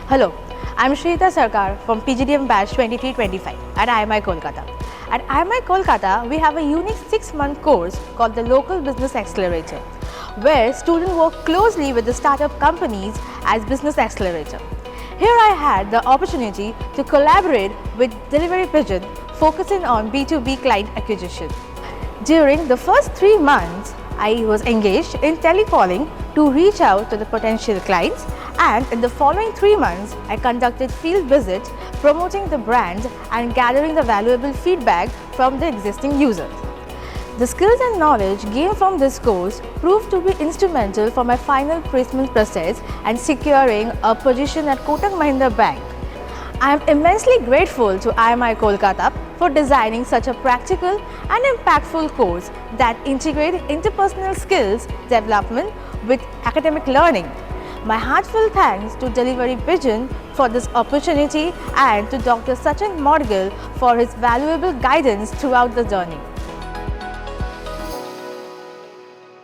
Hello, I'm Srijita Sarkar from PGDM batch 23-25 at IMI Kolkata. At IMI Kolkata, we have a unique 6-month course called the Local Business Accelerator, where students work closely with the startup companies as business accelerator. Here I had the opportunity to collaborate with Delivery Pigeon, focusing on B2B client acquisition. During the first 3 months, I was engaged in telecalling to reach out to the potential clients, and in the following 3 months, I conducted field visits promoting the brand and gathering the valuable feedback from the existing users. The skills and knowledge gained from this course proved to be instrumental for my final placement process and securing a position at Kotak Mahindra Bank. I am immensely grateful to IMI Kolkata for designing such a practical and impactful course that integrates interpersonal skills development with academic learning. My heartfelt thanks to Delivery Pigeon for this opportunity and to Dr. Sachin Modgil for his valuable guidance throughout the journey.